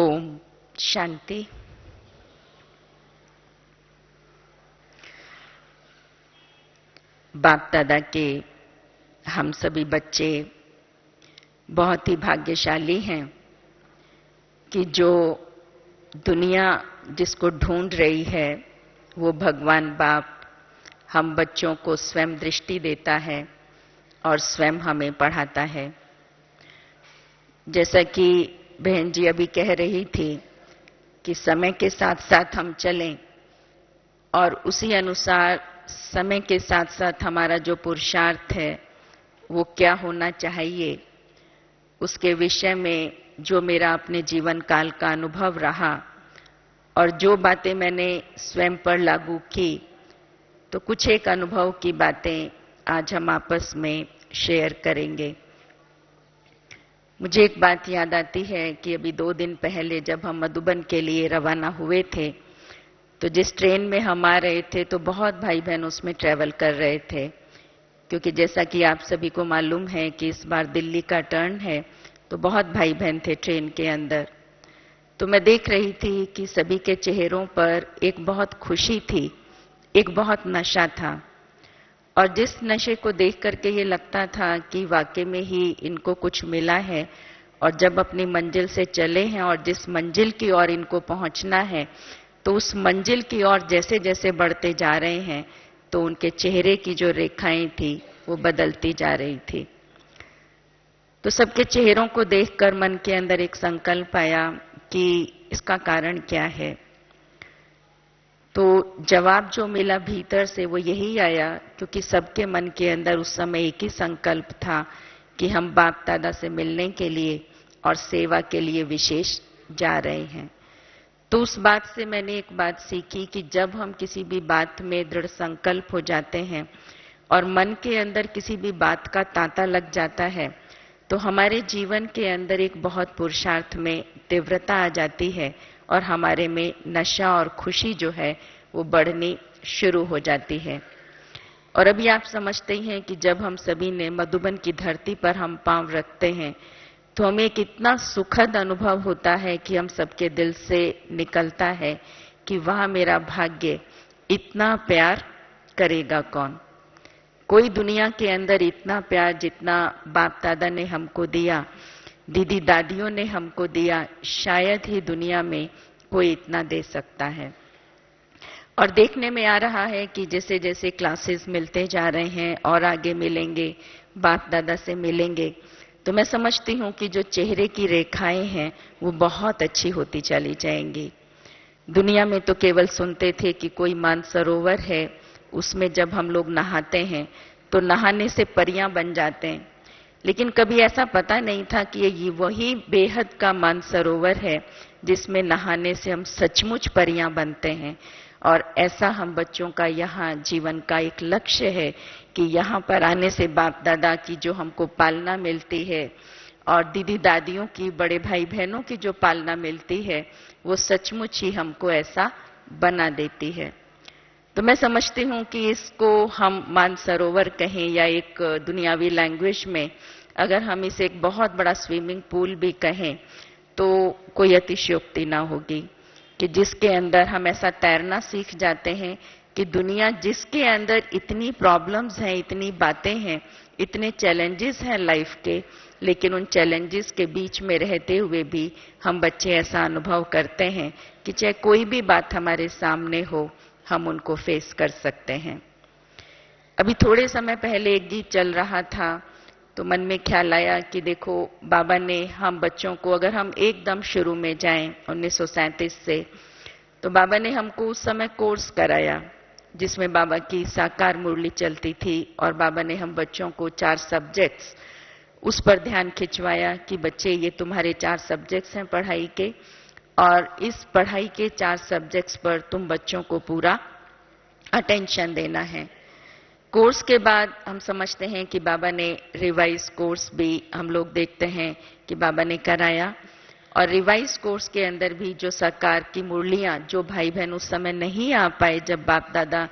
ओम शांति। बाप दादा के हम सभी बच्चे बहुत ही भाग्यशाली हैं कि जो दुनिया जिसको ढूंढ रही है वो भगवान बाप हम बच्चों को स्वयं दृष्टि देता है और स्वयं हमें पढ़ाता है। जैसा कि बहन जी अभी कह रही थी कि समय के साथ साथ हम चलें और उसी अनुसार समय के साथ साथ हमारा जो पुरुषार्थ है वो क्या होना चाहिए, उसके विषय में जो मेरा अपने जीवन काल का अनुभव रहा और जो बातें मैंने स्वयं पर लागू की, तो कुछ एक अनुभव की बातें आज हम आपस में शेयर करेंगे। मुझे एक बात याद आती है कि अभी 2 दिन पहले जब हम मधुबन के लिए रवाना हुए थे तो जिस ट्रेन में हम आ रहे थे तो बहुत भाई बहन उसमें ट्रैवल कर रहे थे, क्योंकि जैसा कि आप सभी को मालूम है कि इस बार दिल्ली का टर्न है, तो बहुत भाई बहन थे ट्रेन के अंदर। तो मैं देख रही थी कि सभी के चेहरों पर एक बहुत खुशी थी, एक बहुत नशा था, और जिस नशे को देख करके ये लगता था कि वाकई में ही इनको कुछ मिला है और जब अपनी मंजिल से चले हैं और जिस मंजिल की ओर इनको पहुंचना है तो उस मंजिल की ओर जैसे जैसे बढ़ते जा रहे हैं तो उनके चेहरे की जो रेखाएं थी वो बदलती जा रही थी। तो सबके चेहरों को देखकर मन के अंदर एक संकल्प आया कि इसका कारण क्या है। तो जवाब जो मिला भीतर से वो यही आया, क्योंकि सबके मन के अंदर उस समय एक ही संकल्प था कि हम बाप दादा से मिलने के लिए और सेवा के लिए विशेष जा रहे हैं। तो उस बात से मैंने एक बात सीखी कि जब हम किसी भी बात में दृढ़ संकल्प हो जाते हैं और मन के अंदर किसी भी बात का तांता लग जाता है तो हमारे जीवन के अंदर एक बहुत पुरुषार्थ में तीव्रता आ जाती है और हमारे में नशा और खुशी जो है वो बढ़नी शुरू हो जाती है। और अभी आप समझते ही हैं कि जब हम सभी ने मधुबन की धरती पर हम पांव रखते हैं तो हमें एक इतना सुखद अनुभव होता है कि हम सबके दिल से निकलता है कि वाह मेरा भाग्य, इतना प्यार करेगा कौन। कोई दुनिया के अंदर इतना प्यार जितना बाप दादा ने हमको दिया, दीदी दादियों ने हमको दिया, शायद ही दुनिया में कोई इतना दे सकता है। और देखने में आ रहा है कि जैसे जैसे क्लासेस मिलते जा रहे हैं और आगे मिलेंगे, बाप दादा से मिलेंगे, तो मैं समझती हूँ कि जो चेहरे की रेखाएं हैं वो बहुत अच्छी होती चली जाएंगी। दुनिया में तो केवल सुनते थे कि कोई मानसरोवर है, उसमें जब हम लोग नहाते हैं तो नहाने से परियां बन जाते हैं, लेकिन कभी ऐसा पता नहीं था कि ये वही बेहद का मानसरोवर है जिसमें नहाने से हम सचमुच परियां बनते हैं। और ऐसा हम बच्चों का यहाँ जीवन का एक लक्ष्य है कि यहाँ पर आने से बाप दादा की जो हमको पालना मिलती है और दीदी दादियों की, बड़े भाई बहनों की जो पालना मिलती है वो सचमुच ही हमको ऐसा बना देती है। तो मैं समझती हूँ कि इसको हम मानसरोवर कहें या एक दुनियावी लैंग्वेज में अगर हम इसे एक बहुत बड़ा स्विमिंग पूल भी कहें तो कोई अतिशयोक्ति ना होगी, कि जिसके अंदर हम ऐसा तैरना सीख जाते हैं कि दुनिया जिसके अंदर इतनी प्रॉब्लम्स हैं, इतनी बातें हैं, इतने चैलेंजेस हैं लाइफ के, लेकिन उन चैलेंजेस के बीच में रहते हुए भी हम बच्चे ऐसा अनुभव करते हैं कि चाहे कोई भी बात हमारे सामने हो हम उनको फेस कर सकते हैं। अभी थोड़े समय पहले एक गीत चल रहा था तो मन में ख्याल आया कि देखो बाबा ने हम बच्चों को, अगर हम एकदम शुरू में जाएं 1937 से, तो बाबा ने हमको उस समय कोर्स कराया जिसमें बाबा की साकार मुरली चलती थी और बाबा ने हम बच्चों को 4 सब्जेक्ट्स उस पर ध्यान खिंचवाया कि बच्चे ये तुम्हारे 4 सब्जेक्ट्स हैं पढ़ाई के और इस पढ़ाई के 4 सब्जेक्ट्स पर तुम बच्चों को पूरा अटेंशन देना है। कोर्स के बाद हम समझते हैं कि बाबा ने रिवाइज कोर्स भी हम लोग देखते हैं कि बाबा ने कराया, और रिवाइज कोर्स के अंदर भी जो साकार की मुरलियां जो भाई बहन उस समय नहीं आ पाए जब बाप दादा,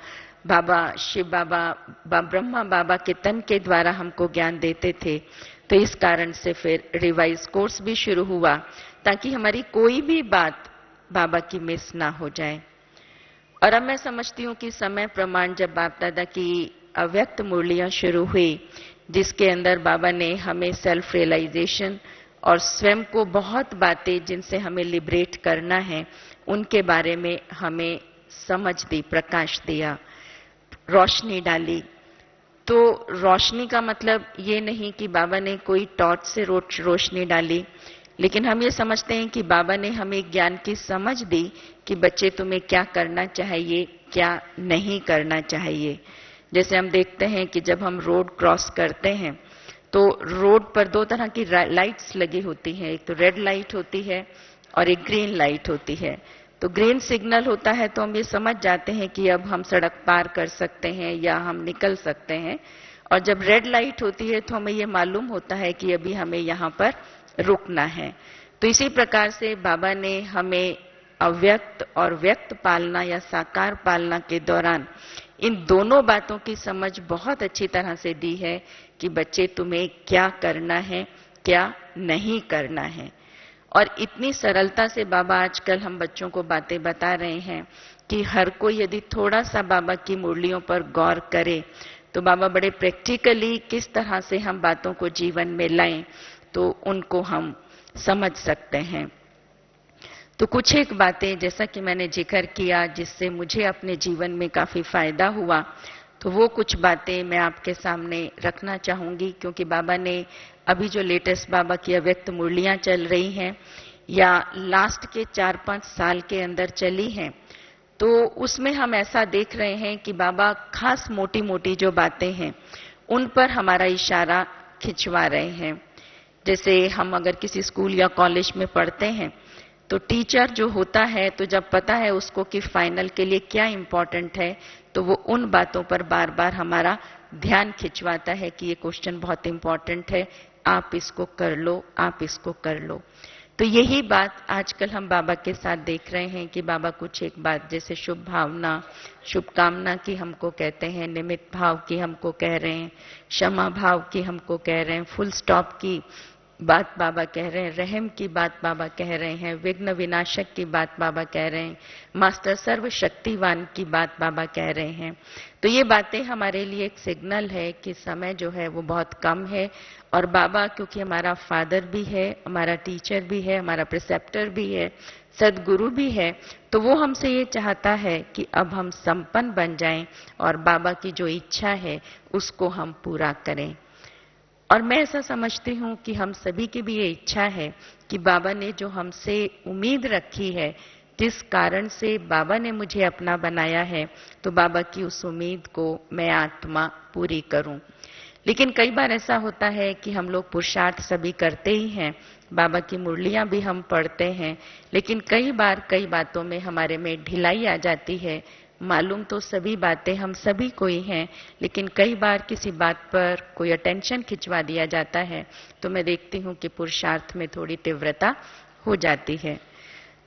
बाबा शिव बाबा, ब्रह्मा बाबा के तन के द्वारा हमको ज्ञान देते थे, तो इस कारण से फिर रिवाइज कोर्स भी शुरू हुआ ताकि हमारी कोई भी बात बाबा की मिस ना हो जाए। और अब मैं समझती हूँ कि समय प्रमाण जब बाप दादा की अव्यक्त मुरलियां शुरू हुई, जिसके अंदर बाबा ने हमें सेल्फ रियलाइजेशन और स्वयं को बहुत बातें जिनसे हमें लिबरेट करना है उनके बारे में हमें समझ दी, प्रकाश दिया, रोशनी डाली। तो रोशनी का मतलब ये नहीं कि बाबा ने कोई टॉर्च से रोशनी डाली, लेकिन हम ये समझते हैं कि बाबा ने हमें ज्ञान की समझ दी कि बच्चे तुम्हें क्या करना चाहिए, क्या नहीं करना चाहिए। जैसे हम देखते हैं कि जब हम रोड क्रॉस करते हैं तो रोड पर दो तरह की लाइट्स लगी होती हैं, एक तो रेड लाइट होती है और एक ग्रीन लाइट होती है। तो ग्रीन सिग्नल होता है तो हम ये समझ जाते हैं कि अब हम सड़क पार कर सकते हैं या हम निकल सकते हैं, और जब रेड लाइट होती है तो हमें ये मालूम होता है कि अभी हमें यहाँ पर रुकना है। तो इसी प्रकार से बाबा ने हमें अव्यक्त और व्यक्त पालना या साकार पालना के दौरान इन दोनों बातों की समझ बहुत अच्छी तरह से दी है कि बच्चे तुम्हें क्या करना है, क्या नहीं करना है। और इतनी सरलता से बाबा आजकल हम बच्चों को बातें बता रहे हैं कि हर कोई यदि थोड़ा सा बाबा की मुरलियों पर गौर करे तो बाबा बड़े प्रैक्टिकली किस तरह से हम बातों को जीवन में लाएं तो उनको हम समझ सकते हैं। तो कुछ एक बातें जैसा कि मैंने जिक्र किया जिससे मुझे अपने जीवन में काफी फायदा हुआ, तो वो कुछ बातें मैं आपके सामने रखना चाहूंगी, क्योंकि बाबा ने अभी जो लेटेस्ट बाबा की अव्यक्त मुरलियां चल रही हैं या लास्ट के 4-5 साल के अंदर चली हैं, तो उसमें हम ऐसा देख रहे हैं कि बाबा खास मोटी मोटी जो बातें हैं उन पर हमारा इशारा खिंचवा रहे हैं। जैसे हम अगर किसी स्कूल या कॉलेज में पढ़ते हैं तो टीचर जो होता है तो जब पता है उसको कि फाइनल के लिए क्या इंपॉर्टेंट है तो वो उन बातों पर बार बार हमारा ध्यान खिंचवाता है कि ये क्वेश्चन बहुत इंपॉर्टेंट है, आप इसको कर लो, आप इसको कर लो। तो यही बात आजकल हम बाबा के साथ देख रहे हैं कि बाबा कुछ एक बात जैसे शुभ भावना, शुभकामना की हमको कहते हैं, निमित्त भाव की हमको कह रहे हैं, क्षमा भाव की हमको कह रहे हैं, फुल स्टॉप की बात बाबा कह रहे हैं, रहम की बात बाबा कह रहे हैं, विघ्न विनाशक की बात बाबा कह रहे हैं, मास्टर सर्वशक्तिवान की बात बाबा कह रहे हैं। तो ये बातें हमारे लिए एक सिग्नल है कि समय जो है वो बहुत कम है, और बाबा क्योंकि हमारा फादर भी है, हमारा टीचर भी है, हमारा प्रिसेप्टर भी है, सदगुरु भी है, तो वो हमसे ये चाहता है कि अब हम संपन्न बन जाएं और बाबा की जो इच्छा है उसको हम पूरा करें। और मैं ऐसा समझती हूँ कि हम सभी की भी ये इच्छा है कि बाबा ने जो हमसे उम्मीद रखी है, जिस कारण से बाबा ने मुझे अपना बनाया है, तो बाबा की उस उम्मीद को मैं आत्मा पूरी करूं। लेकिन कई बार ऐसा होता है कि हम लोग पुरुषार्थ सभी करते ही हैं, बाबा की मुरलियां भी हम पढ़ते हैं, लेकिन कई बार कई बातों में हमारे में ढिलाई आ जाती है। मालूम तो सभी बातें हम सभी को ही हैं, लेकिन कई बार किसी बात पर कोई अटेंशन खिंचवा दिया जाता है तो मैं देखती हूँ कि पुरुषार्थ में थोड़ी तीव्रता हो जाती है।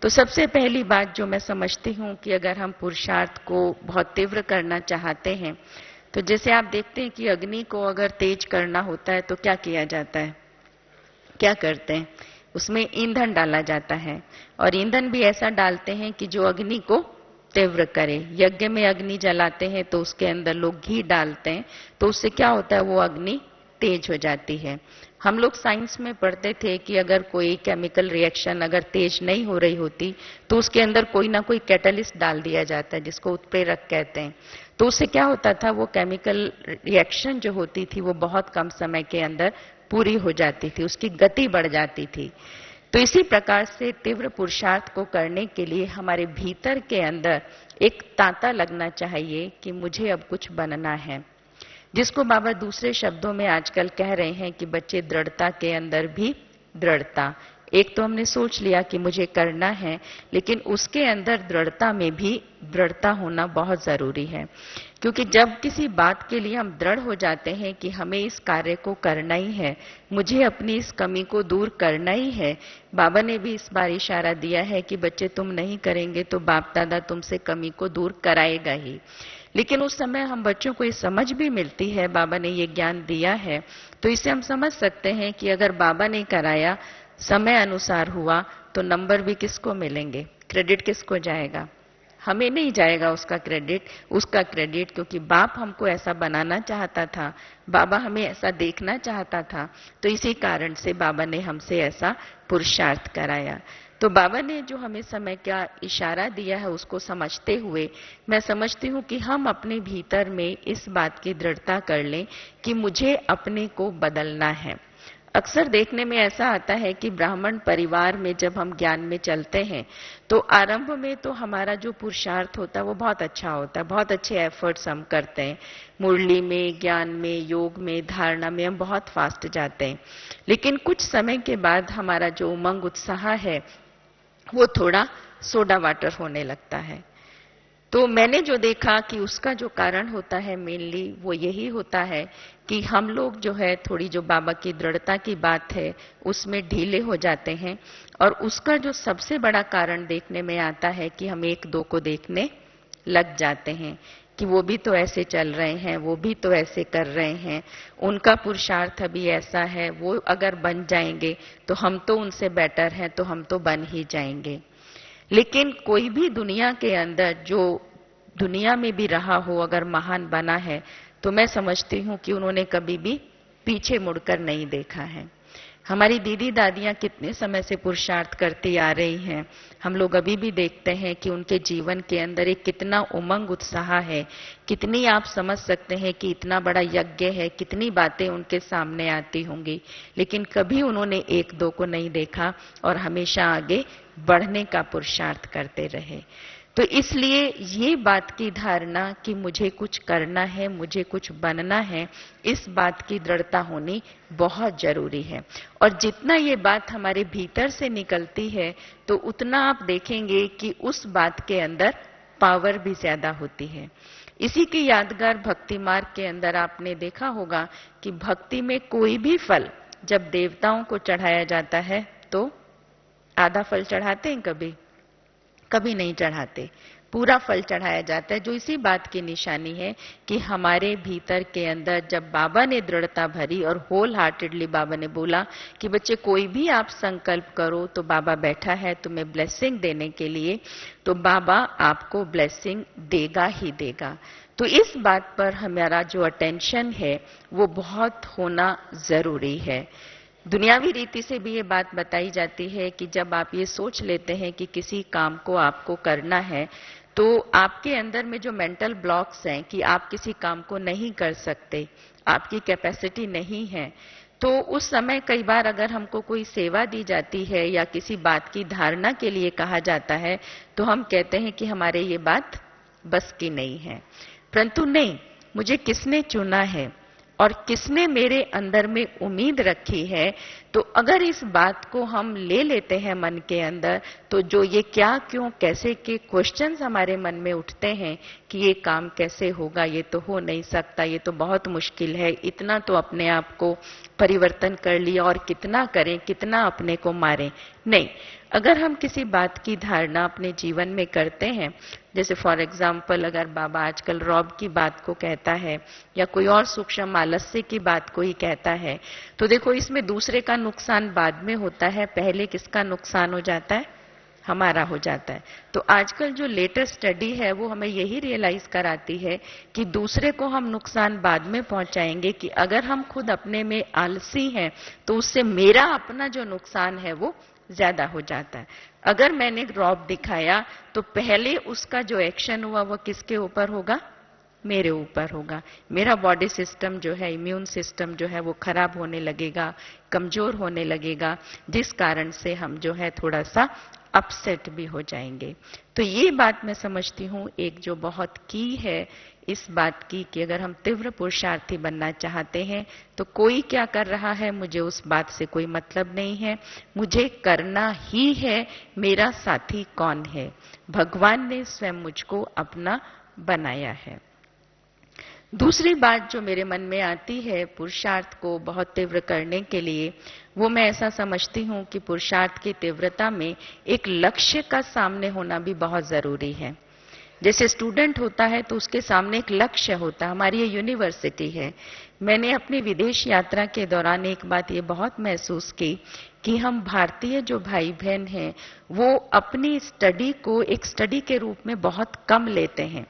तो सबसे पहली बात जो मैं समझती हूँ कि अगर हम पुरुषार्थ को बहुत तीव्र करना चाहते हैं, तो जैसे आप देखते हैं कि अग्नि को अगर तेज करना होता है तो क्या किया जाता है, क्या करते हैं, उसमें ईंधन डाला जाता है, और ईंधन भी ऐसा डालते हैं कि जो अग्नि को तीव्र करे। यज्ञ में अग्नि जलाते हैं तो उसके अंदर लोग घी डालते हैं, तो उससे क्या होता है, वो अग्नि तेज हो जाती है। हम लोग साइंस में पढ़ते थे कि अगर कोई केमिकल रिएक्शन अगर तेज नहीं हो रही होती तो उसके अंदर कोई ना कोई कैटलिस्ट डाल दिया जाता है जिसको उत्प्रेरक कहते हैं। तो उससे क्या होता था, वो केमिकल रिएक्शन जो होती थी वो बहुत कम समय के अंदर पूरी हो जाती थी, उसकी गति बढ़ जाती थी। तो इसी प्रकार से तीव्र पुरुषार्थ को करने के लिए हमारे भीतर के अंदर एक तांता लगना चाहिए कि मुझे अब कुछ बनना है, जिसको बाबा दूसरे शब्दों में आजकल कह रहे हैं कि बच्चे दृढ़ता के अंदर भी दृढ़ता। एक तो हमने सोच लिया कि मुझे करना है, लेकिन उसके अंदर दृढ़ता में भी दृढ़ता होना बहुत जरूरी है, क्योंकि जब किसी बात के लिए हम दृढ़ हो जाते हैं कि हमें इस कार्य को करना ही है, मुझे अपनी इस कमी को दूर करना ही है। बाबा ने भी इस बार इशारा दिया है कि बच्चे तुम नहीं करेंगे तो बाप दादा तुमसे कमी को दूर कराएगा ही। लेकिन उस समय हम बच्चों को ये समझ भी मिलती है, बाबा ने ये ज्ञान दिया है, तो इसे हम समझ सकते हैं कि अगर बाबा ने कराया समय अनुसार हुआ तो नंबर भी किसको मिलेंगे, क्रेडिट किसको जाएगा? हमें नहीं जाएगा उसका क्रेडिट, क्योंकि बाप हमको ऐसा बनाना चाहता था, बाबा हमें ऐसा देखना चाहता था, तो इसी कारण से बाबा ने हमसे ऐसा पुरुषार्थ कराया। तो बाबा ने जो हमें समय का इशारा दिया है उसको समझते हुए मैं समझती हूँ कि हम अपने भीतर में इस बात की दृढ़ता कर लें कि मुझे अपने को बदलना है। अक्सर देखने में ऐसा आता है कि ब्राह्मण परिवार में जब हम ज्ञान में चलते हैं तो आरंभ में तो हमारा जो पुरुषार्थ होता है वो बहुत अच्छा होता है, बहुत अच्छे एफर्ट्स हम करते हैं, मुरली में, ज्ञान में, योग में, धारणा में हम बहुत फास्ट जाते हैं। लेकिन कुछ समय के बाद हमारा जो उमंग उत्साह है वो थोड़ा सोडा वाटर होने लगता है। तो मैंने जो देखा कि उसका जो कारण होता है मेनली वो यही होता है कि हम लोग जो है थोड़ी जो बाबा की दृढ़ता की बात है उसमें ढीले हो जाते हैं, और उसका जो सबसे बड़ा कारण देखने में आता है कि हम एक दो को देखने लग जाते हैं कि वो भी तो ऐसे चल रहे हैं, वो भी तो ऐसे कर रहे हैं, उनका पुरुषार्थ अभी ऐसा है, वो अगर बन जाएंगे तो हम तो उनसे बेटर हैं, तो हम तो बन ही जाएंगे। लेकिन कोई भी दुनिया के अंदर जो दुनिया में भी रहा हो अगर महान बना है तो मैं समझती हूँ कि उन्होंने कभी भी पीछे मुड़कर नहीं देखा है। हमारी दीदी दादियां कितने समय से पुरुषार्थ करती आ रही हैं, हम लोग अभी भी देखते हैं कि उनके जीवन के अंदर एक कितना उमंग उत्साह है, कितनी आप समझ सकते हैं कि इतना बड़ा यज्ञ है, कितनी बातें उनके सामने आती होंगी, लेकिन कभी उन्होंने एक दो को नहीं देखा और हमेशा आगे बढ़ने का पुरुषार्थ करते रहे। तो इसलिए ये बात की धारणा कि मुझे कुछ करना है, मुझे कुछ बनना है, इस बात की दृढ़ता होनी बहुत जरूरी है। और जितना ये बात हमारे भीतर से निकलती है तो उतना आप देखेंगे कि उस बात के अंदर पावर भी ज्यादा होती है। इसी की यादगार भक्ति मार्ग के अंदर आपने देखा होगा कि भक्ति में कोई भी फल जब देवताओं को चढ़ाया जाता है तो आधा फल चढ़ाते हैं, कभी कभी नहीं चढ़ाते, पूरा फल चढ़ाया जाता है, जो इसी बात की निशानी है कि हमारे भीतर के अंदर जब बाबा ने दृढ़ता भरी और होल हार्टेडली बाबा ने बोला कि बच्चे कोई भी आप संकल्प करो तो बाबा बैठा है तुम्हें ब्लेसिंग देने के लिए, तो बाबा आपको ब्लेसिंग देगा ही देगा। तो इस बात पर हमारा जो अटेंशन है वो बहुत होना जरूरी है। दुनियावी रीति से भी ये बात बताई जाती है कि जब आप ये सोच लेते हैं कि किसी काम को आपको करना है तो आपके अंदर में जो मेंटल ब्लॉक्स हैं कि आप किसी काम को नहीं कर सकते, आपकी कैपेसिटी नहीं है, तो उस समय कई बार अगर हमको कोई सेवा दी जाती है या किसी बात की धारणा के लिए कहा जाता है तो हम कहते हैं कि हमारे ये बात बस की नहीं है। परंतु नहीं, मुझे किसने चुना है और किसने मेरे अंदर में उम्मीद रखी है, तो अगर इस बात को हम ले लेते हैं मन के अंदर तो जो ये क्या, क्यों, कैसे के क्वेश्चंस हमारे मन में उठते हैं कि ये काम कैसे होगा, ये तो हो नहीं सकता, ये तो बहुत मुश्किल है, इतना तो अपने आप को परिवर्तन कर लिया और कितना करें, कितना अपने को मारें। नहीं, अगर हम किसी बात की धारणा अपने जीवन में करते हैं, जैसे फॉर एग्जाम्पल अगर बाबा आजकल रॉब की बात को कहता है या कोई और सूक्ष्म आलस्य की बात को ही कहता है, तो देखो इसमें दूसरे का नुकसान बाद में होता है, पहले किसका नुकसान हो जाता है, हमारा हो जाता है। तो आजकल जो लेटेस्ट स्टडी है वो हमें यही रियलाइज कराती है कि दूसरे को हम नुकसान बाद में पहुंचाएंगे कि अगर हम खुद अपने में आलसी हैं तो उससे मेरा अपना जो नुकसान है वो ज्यादा हो जाता है। अगर मैंने रॉब दिखाया तो पहले उसका जो एक्शन हुआ वो किसके ऊपर होगा, मेरे ऊपर होगा। मेरा बॉडी सिस्टम जो है, इम्यून सिस्टम जो है वो खराब होने लगेगा, कमजोर होने लगेगा, जिस कारण से हम जो है थोड़ा सा अपसेट भी हो जाएंगे। तो ये बात मैं समझती हूँ एक जो बहुत की है इस बात की कि अगर हम तीव्र पुरुषार्थी बनना चाहते हैं तो कोई क्या कर रहा है मुझे उस बात से कोई मतलब नहीं है, मुझे करना ही है, मेरा साथी कौन है, भगवान ने स्वयं मुझको अपना बनाया है। दूसरी बात जो मेरे मन में आती है पुरुषार्थ को बहुत तीव्र करने के लिए, वो मैं ऐसा समझती हूँ कि पुरुषार्थ की तीव्रता में एक लक्ष्य का सामने होना भी बहुत जरूरी है। जैसे स्टूडेंट होता है तो उसके सामने एक लक्ष्य होता है, हमारी ये यूनिवर्सिटी है। मैंने अपनी विदेश यात्रा के दौरान एक बात ये बहुत महसूस की कि हम भारतीय जो भाई बहन हैं वो अपनी स्टडी को एक स्टडी के रूप में बहुत कम लेते हैं।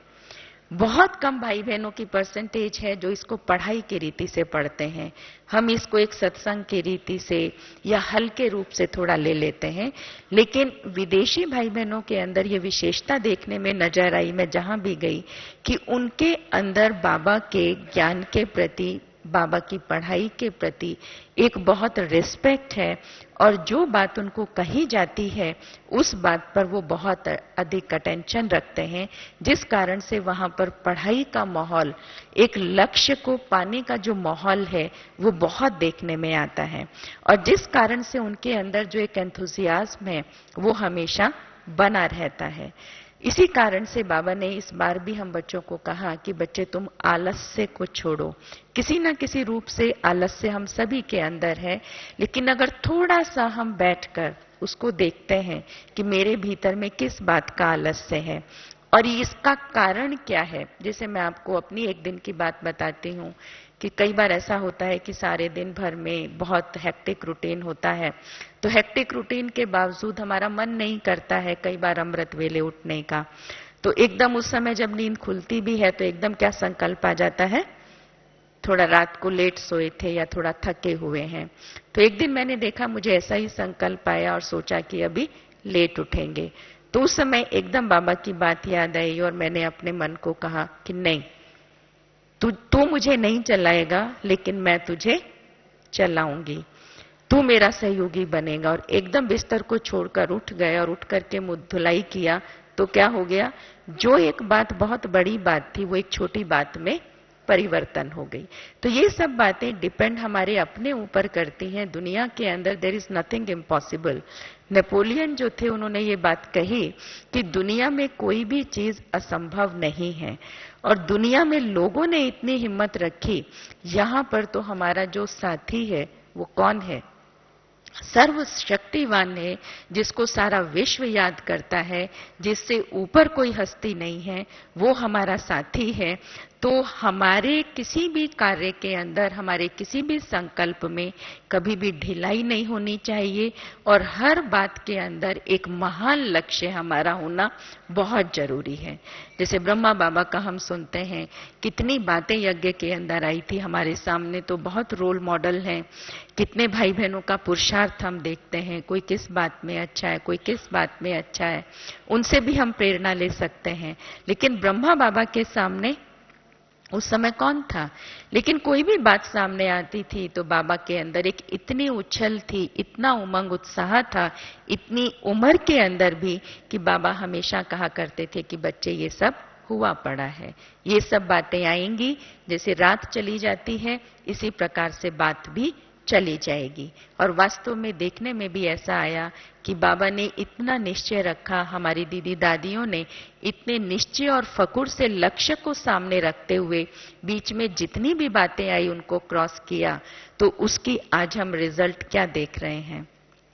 बहुत कम भाई बहनों की परसेंटेज है जो इसको पढ़ाई की रीति से पढ़ते हैं। हम इसको एक सत्संग की रीति से या हल्के रूप से थोड़ा ले लेते हैं। लेकिन विदेशी भाई बहनों के अंदर ये विशेषता देखने में नजर आई, मैं जहां भी गई, कि उनके अंदर बाबा के ज्ञान के प्रति, बाबा की पढ़ाई के प्रति एक बहुत रिस्पेक्ट है, और जो बात उनको कही जाती है उस बात पर वो बहुत अधिक अटेंशन रखते हैं, जिस कारण से वहां पर पढ़ाई का माहौल, एक लक्ष्य को पाने का जो माहौल है वो बहुत देखने में आता है, और जिस कारण से उनके अंदर जो एक एंथुसियाज्म है वो हमेशा बना रहता है। इसी कारण से बाबा ने इस बार भी हम बच्चों को कहा कि बच्चे तुम आलस्य को छोड़ो। किसी ना किसी रूप से आलस्य हम सभी के अंदर है, लेकिन अगर थोड़ा सा हम बैठकर उसको देखते हैं कि मेरे भीतर में किस बात का आलस्य है और इसका कारण क्या है। जैसे मैं आपको अपनी एक दिन की बात बताती हूँ कि कई बार ऐसा होता है कि सारे दिन भर में बहुत हेक्टिक रूटीन होता है, तो हेक्टिक रूटीन के बावजूद हमारा मन नहीं करता है कई बार अमृत वेले उठने का। तो एकदम उस समय जब नींद खुलती भी है तो एकदम क्या संकल्प आ जाता है, थोड़ा रात को लेट सोए थे या थोड़ा थके हुए हैं। तो एक दिन मैंने देखा, मुझे ऐसा ही संकल्प आया और सोचा कि अभी लेट उठेंगे। तो उस समय एकदम बाबा की बात याद आई और मैंने अपने मन को कहा कि नहीं, तू मुझे नहीं चलाएगा लेकिन मैं तुझे चलाऊंगी, तू मेरा सहयोगी बनेगा। और एकदम बिस्तर को छोड़कर उठ गए और उठ करके मुंह धुलाई किया। तो क्या हो गया, जो एक बात बहुत बड़ी बात थी वो एक छोटी बात में परिवर्तन हो गई। तो ये सब बातें डिपेंड हमारे अपने ऊपर करती हैं। दुनिया के अंदर there is nothing impossible. Napoleon जो थे उन्होंने ये बात कही कि दुनिया में कोई भी चीज असंभव नहीं है, और दुनिया में लोगों ने इतनी हिम्मत रखी। यहां पर तो हमारा जो साथी है वो कौन है, सर्वशक्तिवान है, जिसको सारा विश्व याद करता है, जिससे ऊपर कोई हस्ती नहीं है, वो हमारा साथी है। तो हमारे किसी भी कार्य के अंदर, हमारे किसी भी संकल्प में कभी भी ढिलाई नहीं होनी चाहिए, और हर बात के अंदर एक महान लक्ष्य हमारा होना बहुत जरूरी है। जैसे ब्रह्मा बाबा का हम सुनते हैं, कितनी बातें यज्ञ के अंदर आई थी हमारे सामने, तो बहुत रोल मॉडल हैं। कितने भाई बहनों का पुरुषार्थ हम देखते हैं, कोई किस बात में अच्छा है, कोई किस बात में अच्छा है, उनसे भी हम प्रेरणा ले सकते हैं। लेकिन ब्रह्मा बाबा के सामने उस समय कौन था, लेकिन कोई भी बात सामने आती थी तो बाबा के अंदर एक इतनी उछल थी, इतना उमंग उत्साह था, इतनी उम्र के अंदर भी, कि बाबा हमेशा कहा करते थे कि बच्चे ये सब हुआ पड़ा है, ये सब बातें आएंगी, जैसे रात चली जाती है इसी प्रकार से बात भी चली जाएगी। और वास्तव में देखने में भी ऐसा आया कि बाबा ने इतना निश्चय रखा, हमारी दीदी दादियों ने इतने निश्चय और फकुर से लक्ष्य को सामने रखते हुए बीच में जितनी भी बातें आई उनको क्रॉस किया, तो उसकी आज हम रिजल्ट क्या देख रहे हैं।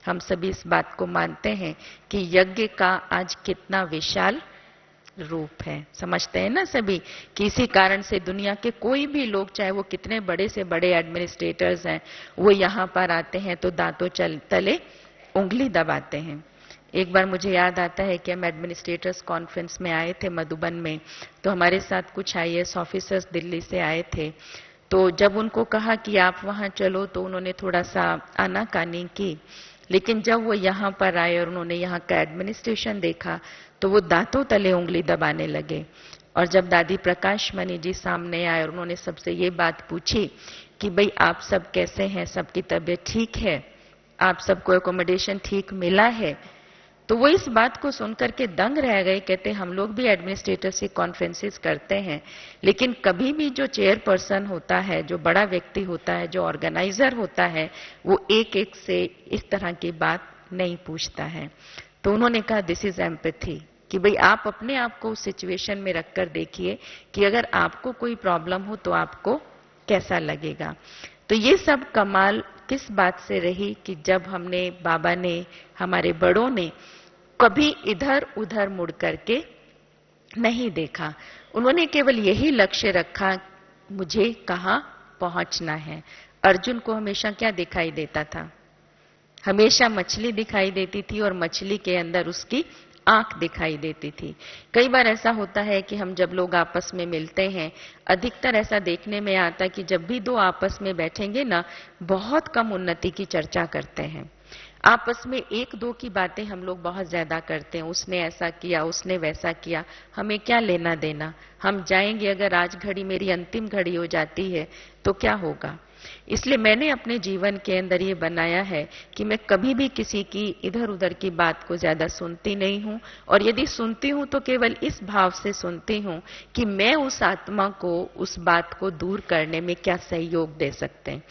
हम सभी इस बात को मानते हैं कि यज्ञ का आज कितना विशाल रूप है। समझते हैं ना सभी कि इसी कारण से दुनिया के कोई भी लोग, चाहे वो कितने बड़े से बड़े एडमिनिस्ट्रेटर्स हैं, वो यहाँ पर आते हैं तो दांतों तले उंगली दबाते हैं। एक बार मुझे याद आता है कि हम एडमिनिस्ट्रेटर्स कॉन्फ्रेंस में आए थे मधुबन में, तो हमारे साथ कुछ आईएएस ऑफिसर्स दिल्ली से आए थे। तो जब उनको कहा कि आप वहां चलो तो उन्होंने थोड़ा सा आनाकानी की, लेकिन जब वो यहाँ पर आए और उन्होंने यहाँ का एडमिनिस्ट्रेशन देखा तो वो दांतों तले उंगली दबाने लगे। और जब दादी प्रकाश मणि जी सामने आए और उन्होंने सबसे ये बात पूछी कि भाई आप सब कैसे हैं, सबकी तबीयत ठीक है, आप सबको एकोमोडेशन ठीक मिला है, तो वो इस बात को सुनकर के दंग रह गए। कहते हम लोग भी एडमिनिस्ट्रेटर से कॉन्फ्रेंसेस करते हैं, लेकिन कभी भी जो चेयरपर्सन होता है, जो बड़ा व्यक्ति होता है, जो ऑर्गेनाइजर होता है, वो एक एक से इस तरह की बात नहीं पूछता है। तो उन्होंने कहा दिस इज एम्पैथी, कि भाई आप अपने आप को उस सिचुएशन में रखकर देखिए कि अगर आपको कोई प्रॉब्लम हो तो आपको कैसा लगेगा। तो ये सब कमाल किस बात से रही कि जब हमने, बाबा ने, हमारे बड़ों ने कभी इधर उधर मुड़ करके नहीं देखा। उन्होंने केवल यही लक्ष्य रखा, मुझे कहां पहुंचना है। अर्जुन को हमेशा क्या दिखाई देता था, हमेशा मछली दिखाई देती थी और मछली के अंदर उसकी आंख दिखाई देती थी। कई बार ऐसा होता है कि हम जब लोग आपस में मिलते हैं, अधिकतर ऐसा देखने में आता है कि जब भी दो आपस में बैठेंगे ना, बहुत कम उन्नति की चर्चा करते हैं। आपस में एक दो की बातें हम लोग बहुत ज्यादा करते हैं, उसने ऐसा किया, उसने वैसा किया, हमें क्या लेना देना। हम जाएंगे, अगर आज घड़ी मेरी अंतिम घड़ी हो जाती है तो क्या होगा। इसलिए मैंने अपने जीवन के अंदर ये बनाया है कि मैं कभी भी किसी की इधर उधर की बात को ज्यादा सुनती नहीं हूं, और यदि सुनती हूं तो केवल इस भाव से सुनती हूं कि मैं उस आत्मा को उस बात को दूर करने में क्या सहयोग दे सकते हैं।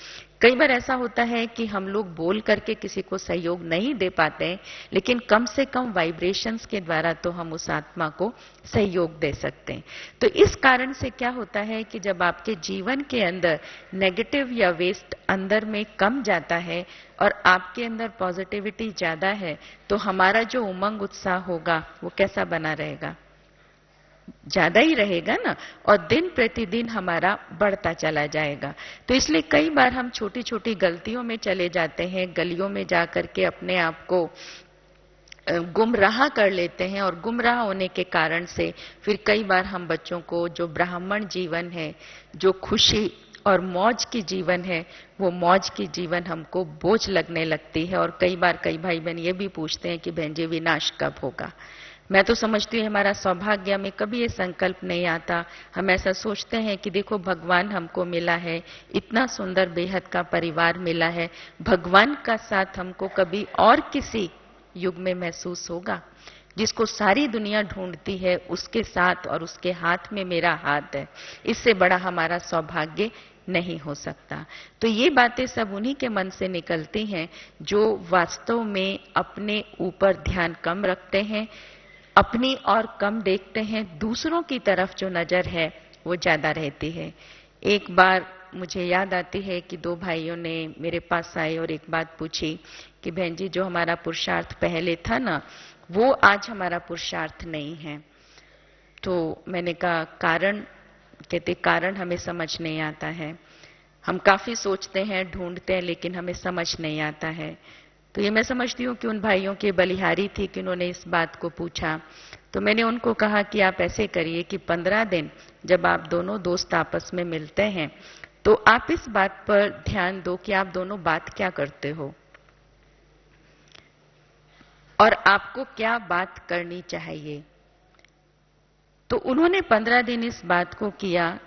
कई बार ऐसा होता है कि हम लोग बोल करके किसी को सहयोग नहीं दे पाते, लेकिन कम से कम वाइब्रेशंस के द्वारा तो हम उस आत्मा को सहयोग दे सकते हैं। तो इस कारण से क्या होता है कि जब आपके जीवन के अंदर नेगेटिव या वेस्ट अंदर में कम जाता है और आपके अंदर पॉजिटिविटी ज्यादा है, तो हमारा जो उमंग उत्साह होगा वो कैसा बना रहेगा, ज्यादा ही रहेगा ना, और दिन प्रतिदिन हमारा बढ़ता चला जाएगा। तो इसलिए कई बार हम छोटी छोटी गलतियों में चले जाते हैं, गलियों में जाकर के अपने आप को गुमराह कर लेते हैं, और गुमराह होने के कारण से फिर कई बार हम बच्चों को जो ब्राह्मण जीवन है, जो खुशी और मौज की जीवन है, वो मौज की जीवन हमको बोझ लगने लगती है। और कई बार कई भाई बहन ये भी पूछते हैं कि बहन जी विनाश कब होगा। मैं तो समझती हूँ हमारा सौभाग्य में कभी ये संकल्प नहीं आता। हम ऐसा सोचते हैं कि देखो भगवान हमको मिला है, इतना सुंदर बेहद का परिवार मिला है, भगवान का साथ हमको कभी और किसी युग में महसूस होगा। जिसको सारी दुनिया ढूंढती है उसके साथ और उसके हाथ में मेरा हाथ है, इससे बड़ा हमारा सौभाग्य नहीं हो सकता। तो ये बातें सब उन्हीं के मन से निकलती हैं जो वास्तव में अपने ऊपर ध्यान कम रखते हैं, अपनी और कम देखते हैं, दूसरों की तरफ जो नजर है वो ज्यादा रहती है। एक बार मुझे याद आती है कि दो भाइयों ने मेरे पास आए और एक बात पूछी कि बहन जी जो हमारा पुरुषार्थ पहले था ना, वो आज हमारा पुरुषार्थ नहीं है। तो मैंने कहा कारण, कहते कारण हमें समझ नहीं आता है, हम काफी सोचते हैं, ढूंढते हैं, लेकिन हमें समझ नहीं आता है। तो ये मैं समझती हूँ कि उन भाइयों की बलिहारी थी कि उन्होंने इस बात को पूछा। तो मैंने उनको कहा कि आप ऐसे करिए कि 15 दिन जब आप दोनों दोस्त आपस में मिलते हैं तो आप इस बात पर ध्यान दो कि आप दोनों बात क्या करते हो और आपको क्या बात करनी चाहिए। तो उन्होंने 15 दिन इस बात को किया,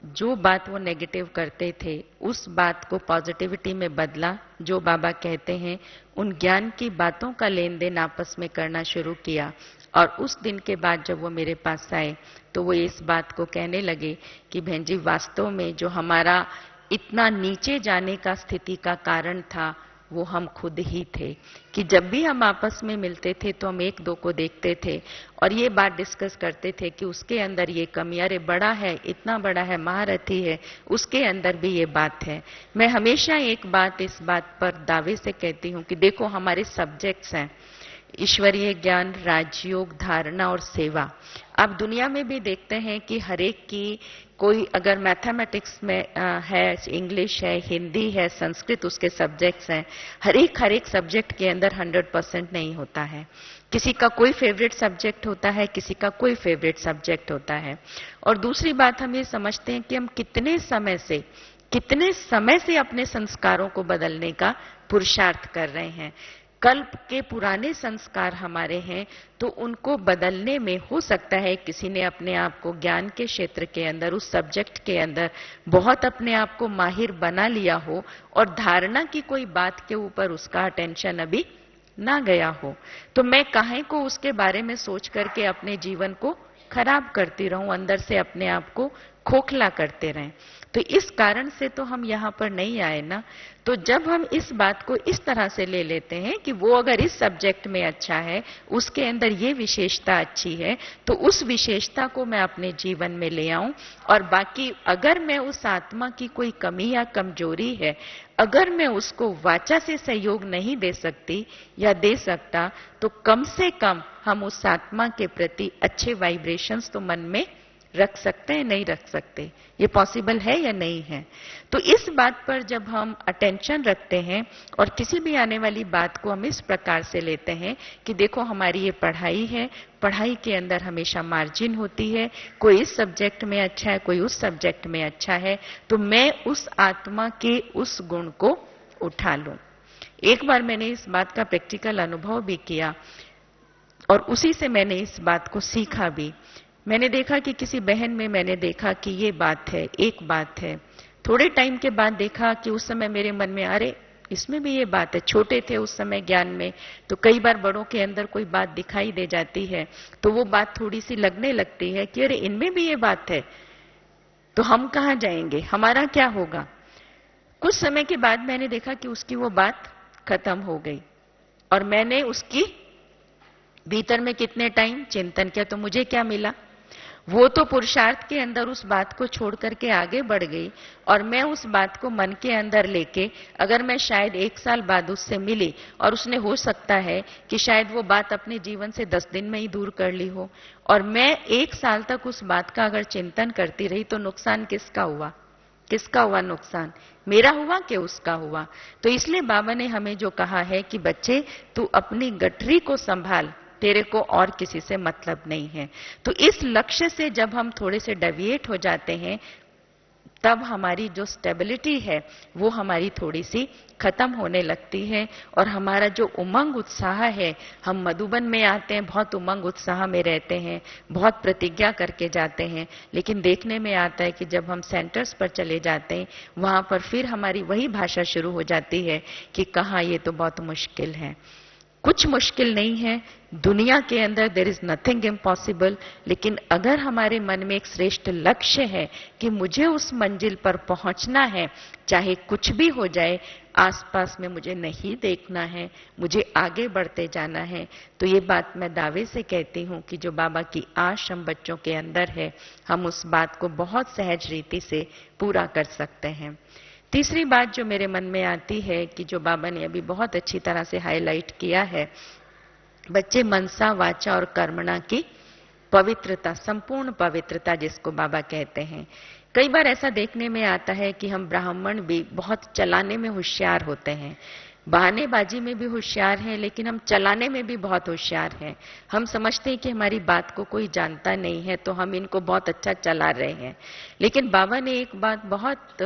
जो बात वो नेगेटिव करते थे उस बात को पॉजिटिविटी में बदला, जो बाबा कहते हैं उन ज्ञान की बातों का लेन देन आपस में करना शुरू किया। और उस दिन के बाद जब वो मेरे पास आए तो वो इस बात को कहने लगे कि बहन जी वास्तव में जो हमारा इतना नीचे जाने का स्थिति का कारण था वो हम खुद ही थे, कि जब भी हम आपस में मिलते थे तो हम एक दो को देखते थे और ये बात डिस्कस करते थे कि उसके अंदर ये कमी, अरे बड़ा है, इतना बड़ा है, महारथी है, उसके अंदर भी ये बात है। मैं हमेशा एक बात इस बात पर दावे से कहती हूँ कि देखो हमारे सब्जेक्ट्स हैं ईश्वरीय ज्ञान, राजयोग, धारणा और सेवा। आप दुनिया में भी देखते हैं कि हरेक की कोई अगर मैथमेटिक्स में है, इंग्लिश है, हिंदी है, संस्कृत उसके सब्जेक्ट्स हैं, हर एक सब्जेक्ट के अंदर 100% नहीं होता है। किसी का कोई फेवरेट सब्जेक्ट होता है, किसी का कोई फेवरेट सब्जेक्ट होता है। और दूसरी बात हम ये समझते हैं कि हम कितने समय से अपने संस्कारों को बदलने का पुरुषार्थ कर रहे हैं। कल्प के पुराने संस्कार हमारे हैं तो उनको बदलने में हो सकता है किसी ने अपने आप को ज्ञान के क्षेत्र के अंदर, उस सब्जेक्ट के अंदर बहुत अपने आप को माहिर बना लिया हो और धारणा की कोई बात के ऊपर उसका अटेंशन अभी ना गया हो। तो मैं काहे को उसके बारे में सोच करके अपने जीवन को खराब करती रहूं, अंदर से अपने आप को खोखला करते रहें। तो इस कारण से तो हम यहाँ पर नहीं आए ना। तो जब हम इस बात को इस तरह से ले लेते हैं कि वो अगर इस सब्जेक्ट में अच्छा है, उसके अंदर ये विशेषता अच्छी है, तो उस विशेषता को मैं अपने जीवन में ले आऊं, और बाकी अगर मैं उस आत्मा की कोई कमी या कमजोरी है, अगर मैं उसको वाचा से सहयोग नहीं दे सकती या दे सकता, तो कम से कम हम उस आत्मा के प्रति अच्छे वाइब्रेशंस तो मन में रख सकते हैं, नहीं रख सकते, ये पॉसिबल है या नहीं है। तो इस बात पर जब हम अटेंशन रखते हैं और किसी भी आने वाली बात को हम इस प्रकार से लेते हैं कि देखो हमारी ये पढ़ाई है, पढ़ाई के अंदर हमेशा मार्जिन होती है, कोई इस सब्जेक्ट में अच्छा है, कोई उस सब्जेक्ट में अच्छा है, तो मैं उस आत्मा के उस गुण को उठा लूं। एक बार मैंने इस बात का प्रैक्टिकल अनुभव भी किया और उसी से मैंने इस बात को सीखा भी। मैंने देखा कि किसी बहन में मैंने देखा कि ये बात है, एक बात है। थोड़े टाइम के बाद देखा कि उस समय मेरे मन में अरे इसमें भी ये बात है। छोटे थे उस समय ज्ञान में, तो कई बार बड़ों के अंदर कोई बात दिखाई दे जाती है तो वो बात थोड़ी सी लगने लगती है कि अरे इनमें भी ये बात है, तो हम कहां जाएंगे, हमारा क्या होगा। कुछ समय के बाद मैंने देखा कि उसकी वो बात खत्म हो गई और मैंने उसकी भीतर में कितने टाइम चिंतन किया, तो मुझे क्या मिला, वो तो पुरुषार्थ के अंदर उस बात को छोड़ करके आगे बढ़ गई और मैं उस बात को मन के अंदर लेके, अगर मैं शायद 1 साल बाद उससे मिली और उसने हो सकता है कि शायद वो बात अपने जीवन से 10 दिन में ही दूर कर ली हो और मैं 1 साल तक उस बात का अगर चिंतन करती रही, तो नुकसान किसका हुआ, किसका हुआ नुकसान, मेरा हुआ कि उसका हुआ। तो इसलिए बाबा ने हमें जो कहा है कि बच्चे तू अपनी गठरी को संभाल, तेरे को और किसी से मतलब नहीं है। तो इस लक्ष्य से जब हम थोड़े से डेविएट हो जाते हैं, तब हमारी जो स्टेबिलिटी है वो हमारी थोड़ी सी खत्म होने लगती है और हमारा जो उमंग उत्साह है, हम मधुबन में आते हैं, बहुत उमंग उत्साह में रहते हैं, बहुत प्रतिज्ञा करके जाते हैं, लेकिन देखने में आता है कि जब हम सेंटर्स पर चले जाते हैं, वहां पर फिर हमारी वही भाषा शुरू हो जाती है कि कहाँ ये तो बहुत मुश्किल है। कुछ मुश्किल नहीं है, दुनिया के अंदर देयर इज नथिंग इम्पॉसिबल, लेकिन अगर हमारे मन में एक श्रेष्ठ लक्ष्य है कि मुझे उस मंजिल पर पहुंचना है, चाहे कुछ भी हो जाए, आसपास में मुझे नहीं देखना है, मुझे आगे बढ़ते जाना है, तो ये बात मैं दावे से कहती हूं कि जो बाबा की आश हम बच्चों के अंदर है, हम उस बात को बहुत सहज रीति से पूरा कर सकते हैं। तीसरी बात जो मेरे मन में आती है कि जो बाबा ने अभी बहुत अच्छी तरह से हाईलाइट किया है, बच्चे मनसा वाचा और कर्मणा की पवित्रता, संपूर्ण पवित्रता जिसको बाबा कहते हैं। कई बार ऐसा देखने में आता है कि हम ब्राह्मण भी बहुत चलाने में होशियार होते हैं, बहानेबाजी में भी होशियार हैं, लेकिन हम चलाने में भी बहुत होशियार हैं। हम समझते हैं कि हमारी बात को कोई जानता नहीं है तो हम इनको बहुत अच्छा चला रहे हैं, लेकिन बाबा ने एक बात बहुत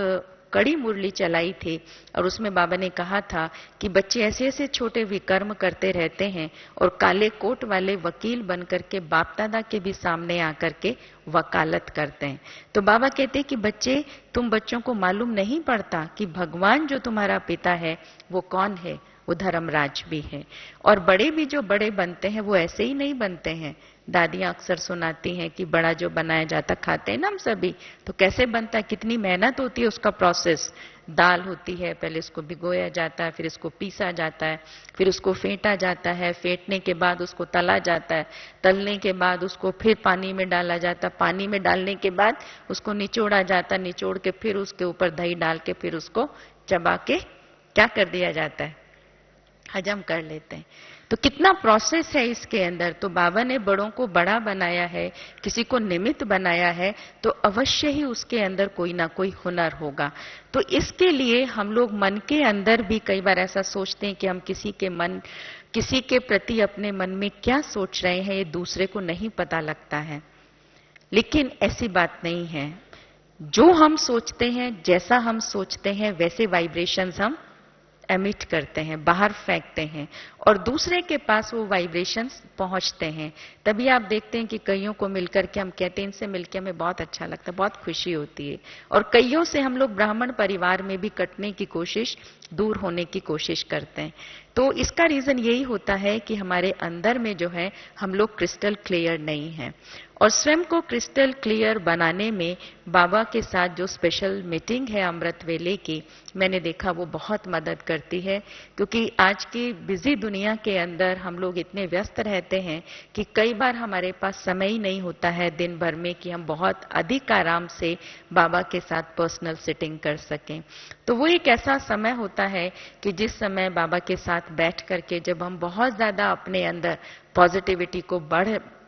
कड़ी मुरली चलाई थी और उसमें बाबा ने कहा था कि बच्चे ऐसे ऐसे छोटे विकर्म करते रहते हैं और काले कोट वाले वकील बनकर के बाप दादा के भी सामने आकर के वकालत करते हैं। तो बाबा कहते हैं कि बच्चे, तुम बच्चों को मालूम नहीं पड़ता कि भगवान जो तुम्हारा पिता है वो कौन है, वो धर्मराज भी है। और बड़े भी जो बड़े बनते हैं वो ऐसे ही नहीं बनते हैं। दादियां अक्सर सुनाती हैं कि बड़ा जो बनाया जाता, खाते हैं ना हम सभी, तो कैसे बनता है, कितनी मेहनत होती है उसका प्रोसेस। दाल होती है, पहले इसको भिगोया जाता है, फिर इसको पीसा जाता है, फिर उसको फेंटा जाता है, फेंटने के बाद उसको तला जाता है, तलने के बाद उसको फिर पानी में डाला जाता है, पानी में डालने के बाद उसको निचोड़ा जाता है, निचोड़ के फिर उसके ऊपर दही डाल के फिर उसको चबा के क्या कर दिया जाता है, हजम कर लेते हैं। तो कितना प्रोसेस है इसके अंदर। तो बाबा ने बड़ों को बड़ा बनाया है, किसी को निमित्त बनाया है, तो अवश्य ही उसके अंदर कोई ना कोई हुनर होगा। तो इसके लिए हम लोग मन के अंदर भी कई बार ऐसा सोचते हैं कि हम किसी के प्रति अपने मन में क्या सोच रहे हैं, ये दूसरे को नहीं पता लगता है। लेकिन ऐसी बात नहीं है, जो हम सोचते हैं, जैसा हम सोचते हैं, वैसे वाइब्रेशंस हम एमिट करते हैं, बाहर फेंकते हैं और दूसरे के पास वो वाइब्रेशंस पहुंचते हैं। तभी आप देखते हैं कि कईयों को मिलकर के हम कहते हैं इनसे मिलकर हमें बहुत अच्छा लगता है, बहुत खुशी होती है। और कईयों से हम लोग ब्राह्मण परिवार में भी कटने की कोशिश, दूर होने की कोशिश करते हैं। तो इसका रीजन यही होता है कि हमारे अंदर में जो है हम लोग क्रिस्टल क्लियर नहीं हैं। और स्वयं को क्रिस्टल क्लियर बनाने में बाबा के साथ जो स्पेशल मीटिंग है अमृत वेले की, मैंने देखा वो बहुत मदद करती है। क्योंकि आज की बिजी दुनिया के अंदर हम लोग इतने व्यस्त रहते हैं कि कई बार हमारे पास समय ही नहीं होता है दिन भर में कि हम बहुत अधिक आराम से बाबा के साथ पर्सनल सिटिंग कर सकें। तो वो एक ऐसा समय होता है कि जिस समय बाबा के साथ बैठ करके जब हम बहुत ज्यादा अपने अंदर पॉजिटिविटी को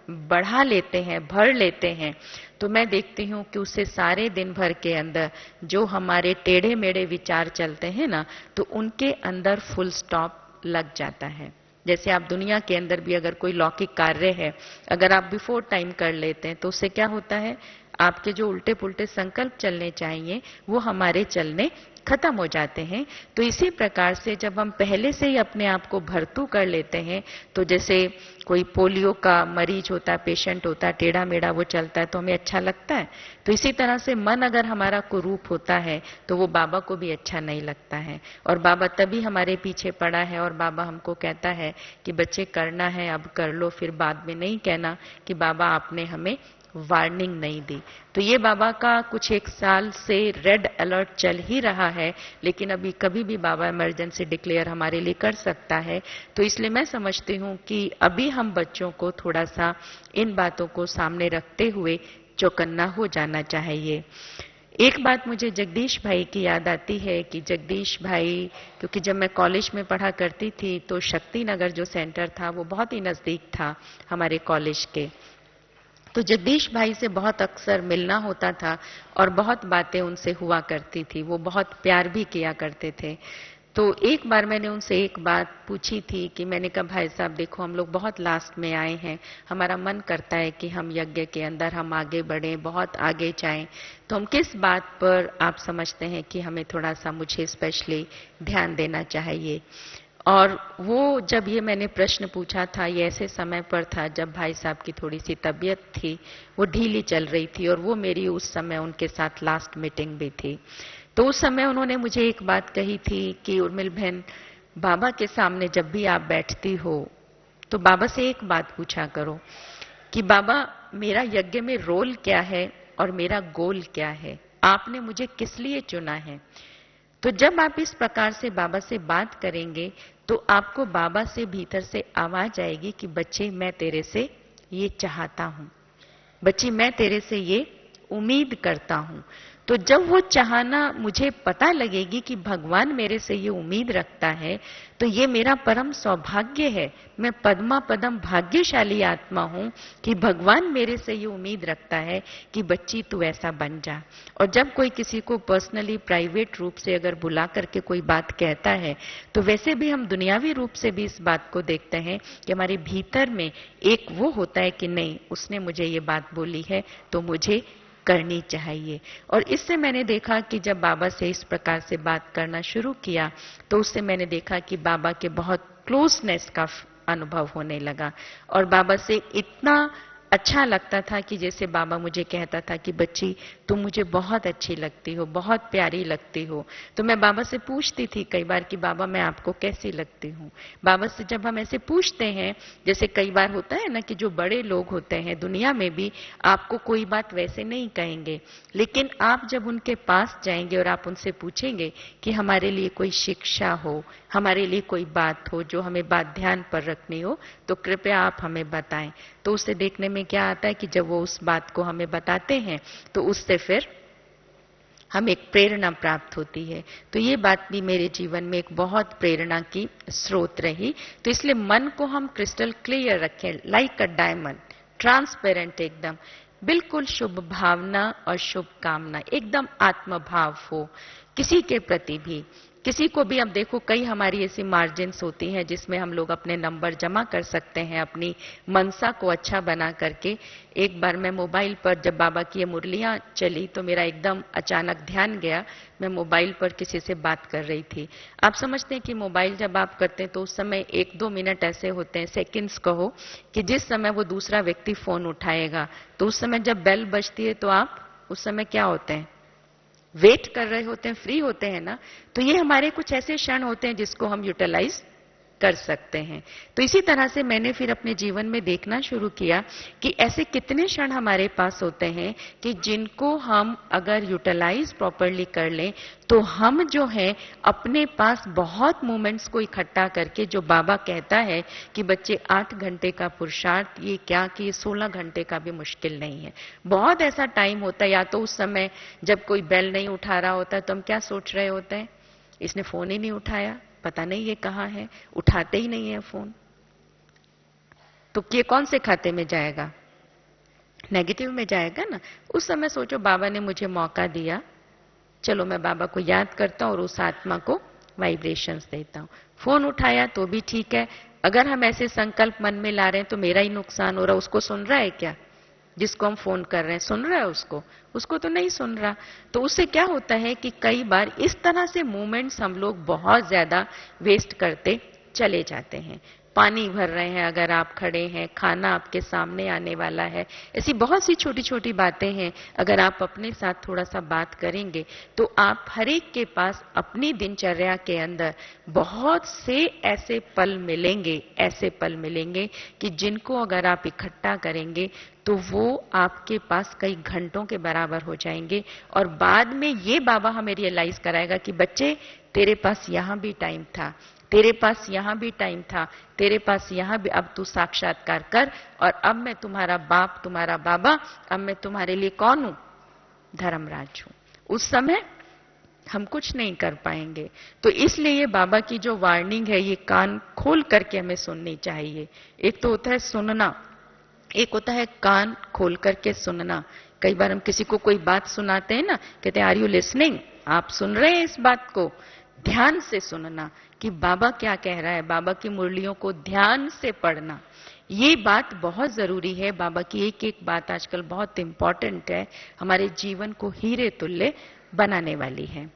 बढ़ा लेते हैं, भर लेते हैं, तो मैं देखती हूँ कि उससे सारे दिन भर के अंदर जो हमारे टेढ़े मेढ़े विचार चलते हैं ना, तो उनके अंदर फुल स्टॉप लग जाता है। जैसे आप दुनिया के अंदर भी अगर कोई लौकिक कार्य है, अगर आप बिफोर टाइम कर लेते हैं तो उससे क्या होता है, आपके जो उल्टे पुल्टे संकल्प चलने चाहिए वो हमारे चलने खत्म हो जाते हैं। तो इसी प्रकार से जब हम पहले से ही अपने आप को भरतू कर लेते हैं, तो जैसे कोई पोलियो का मरीज होता है, पेशेंट होता है, टेढ़ा मेढ़ा वो चलता है तो हमें अच्छा लगता है। तो इसी तरह से मन अगर हमारा कुरूप होता है तो वो बाबा को भी अच्छा नहीं लगता है, और बाबा तभी हमारे पीछे पड़ा है, और बाबा हमको कहता है कि बच्चे करना है अब कर लो, फिर बाद में नहीं कहना कि बाबा आपने हमें वार्निंग नहीं दी। तो ये बाबा का कुछ 1 साल से रेड अलर्ट चल ही रहा है, लेकिन अभी कभी भी बाबा इमरजेंसी डिक्लेयर हमारे लिए कर सकता है। तो इसलिए मैं समझती हूँ कि अभी हम बच्चों को थोड़ा सा इन बातों को सामने रखते हुए चौकन्ना हो जाना चाहिए। एक बात मुझे जगदीश भाई की याद आती है कि जगदीश भाई, क्योंकि जब मैं कॉलेज में पढ़ा करती थी तो शक्ति नगर जो सेंटर था वो बहुत ही नजदीक था हमारे कॉलेज के। तो जगदीश भाई से बहुत अक्सर मिलना होता था और बहुत बातें उनसे हुआ करती थी, वो बहुत प्यार भी किया करते थे। तो एक बार मैंने उनसे एक बात पूछी थी कि मैंने कहा भाई साहब देखो हम लोग बहुत लास्ट में आए हैं, हमारा मन करता है कि हम यज्ञ के अंदर हम आगे बढ़ें, बहुत आगे जाएं, तो हम किस बात पर आप समझते हैं कि हमें थोड़ा सा मुझे स्पेशली ध्यान देना चाहिए। और वो जब ये मैंने प्रश्न पूछा था, ये ऐसे समय पर था जब भाई साहब की थोड़ी सी तबीयत थी, वो ढीली चल रही थी, और वो मेरी उस समय उनके साथ लास्ट मीटिंग भी थी। तो उस समय उन्होंने मुझे एक बात कही थी कि उर्मिल बहन, बाबा के सामने जब भी आप बैठती हो तो बाबा से एक बात पूछा करो कि बाबा मेरा यज्ञ में रोल क्या है और मेरा गोल क्या है, आपने मुझे किस लिए चुना है। तो जब आप इस प्रकार से बाबा से बात करेंगे तो आपको बाबा से भीतर से आवाज आएगी कि बच्चे मैं तेरे से ये चाहता हूं, बच्ची मैं तेरे से ये उम्मीद करता हूं। तो जब वो चाहना मुझे पता लगेगी कि भगवान मेरे से ये उम्मीद रखता है, तो ये मेरा परम सौभाग्य है, मैं पद्मा पदम भाग्यशाली आत्मा हूं कि भगवान मेरे से ये उम्मीद रखता है कि बच्ची तू ऐसा बन जा। और जब कोई किसी को पर्सनली प्राइवेट रूप से अगर बुला करके कोई बात कहता है, तो वैसे भी हम दुनियावी रूप से भी इस बात को देखते हैं कि हमारे भीतर में एक वो होता है कि नहीं, उसने मुझे ये बात बोली है तो मुझे करनी चाहिए। और इससे मैंने देखा कि जब बाबा से इस प्रकार से बात करना शुरू किया तो उससे मैंने देखा कि बाबा के बहुत क्लोजनेस का अनुभव होने लगा, और बाबा से इतना अच्छा लगता था कि जैसे बाबा मुझे कहता था कि बच्ची तुम मुझे बहुत अच्छी लगती हो, बहुत प्यारी लगती हो। तो मैं बाबा से पूछती थी कई बार कि बाबा मैं आपको कैसी लगती हूँ। बाबा से जब हम ऐसे पूछते हैं, जैसे कई बार होता है ना कि जो बड़े लोग होते हैं दुनिया में भी आपको कोई बात वैसे नहीं कहेंगे, लेकिन आप जब उनके पास जाएंगे और आप उनसे पूछेंगे कि हमारे लिए कोई शिक्षा हो, हमारे लिए कोई बात हो जो हमें बात ध्यान पर रखनी हो, तो कृपया आप हमें बताएं। तो उससे देखने में क्या आता है कि जब वो उस बात को हमें बताते हैं तो उससे फिर हमें एक प्रेरणा प्राप्त होती है। तो ये बात भी मेरे जीवन में एक बहुत प्रेरणा की स्रोत रही। तो इसलिए मन को हम क्रिस्टल क्लियर रखें, लाइक अ डायमंड, ट्रांसपेरेंट, एकदम बिल्कुल शुभ भावना और शुभ कामना, एकदम आत्मभाव हो किसी के प्रति भी। किसी को भी, अब देखो कई हमारी ऐसी मार्जिन्स होती हैं जिसमें हम लोग अपने नंबर जमा कर सकते हैं अपनी मनसा को अच्छा बना करके। एक बार मैं मोबाइल पर जब बाबा की ये मुरलियां चली तो मेरा एकदम अचानक ध्यान गया, मैं मोबाइल पर किसी से बात कर रही थी। आप समझते हैं कि मोबाइल जब आप करते हैं तो उस समय 1-2 मिनट ऐसे होते हैं, सेकंड्स कहो, कि जिस समय वो दूसरा व्यक्ति फोन उठाएगा, तो उस समय जब बेल बजती है तो आप उस समय क्या होते हैं, वेट कर रहे होते हैं, फ्री होते हैं ना। तो ये हमारे कुछ ऐसे क्षण होते हैं जिसको हम यूटिलाइज कर सकते हैं। तो इसी तरह से मैंने फिर अपने जीवन में देखना शुरू किया कि ऐसे कितने क्षण हमारे पास होते हैं कि जिनको हम अगर यूटिलाइज प्रॉपरली कर लें तो हम जो है अपने पास बहुत मोमेंट्स को इकट्ठा करके, जो बाबा कहता है कि बच्चे 8 घंटे का पुरुषार्थ, ये क्या कि 16 घंटे का भी मुश्किल नहीं है। बहुत ऐसा टाइम होता है, या तो उस समय जब कोई बेल नहीं उठा रहा होता तो हम क्या सोच रहे होते हैं, इसने फोन ही नहीं उठाया, पता नहीं ये कहाँ है, उठाते ही नहीं है फोन। तो ये कौन से खाते में जाएगा? नेगेटिव में जाएगा ना। उस समय सोचो बाबा ने मुझे मौका दिया, चलो मैं बाबा को याद करता हूं और उस आत्मा को वाइब्रेशंस देता हूं। फोन उठाया तो भी ठीक है। अगर हम ऐसे संकल्प मन में ला रहे हैं तो मेरा ही नुकसान हो रहा है, उसको सुन रहा है क्या? जिसको हम फोन कर रहे हैं सुन रहा है उसको? उसको तो नहीं सुन रहा। तो उससे क्या होता है कि कई बार इस तरह से मूवमेंट्स हम लोग बहुत ज्यादा वेस्ट करते चले जाते हैं। पानी भर रहे हैं अगर आप खड़े हैं, खाना आपके सामने आने वाला है, ऐसी बहुत सी छोटी छोटी बातें हैं। अगर आप अपने साथ थोड़ा सा बात करेंगे तो आप हर एक के पास अपनी दिनचर्या के अंदर बहुत से ऐसे पल मिलेंगे कि जिनको अगर आप इकट्ठा करेंगे तो वो आपके पास कई घंटों के बराबर हो जाएंगे। और बाद में ये बाबा हमें रियलाइज कराएगा कि बच्चे तेरे पास यहां भी टाइम था, तेरे पास यहां भी टाइम था, तेरे पास यहां भी, अब तू साक्षात्कार कर। और अब मैं तुम्हारा बाप, तुम्हारा बाबा, अब मैं तुम्हारे लिए कौन हूं? धर्मराज हूं। उस समय हम कुछ नहीं कर पाएंगे। तो इसलिए ये बाबा की जो वार्निंग है ये कान खोल करके हमें सुननी चाहिए। एक तो होता है सुनना, एक होता है कान खोल करके सुनना। कई बार हम किसी को कोई बात सुनाते हैं ना, कहते हैं आर यू लिसनिंग? आप सुन रहे हैं इस बात को? ध्यान से सुनना कि बाबा क्या कह रहा है, बाबा की मुरलियों को ध्यान से पढ़ना, ये बात बहुत जरूरी है। बाबा की एक एक बात आजकल बहुत इंपॉर्टेंट है, हमारे जीवन को हीरे तुल्य बनाने वाली है।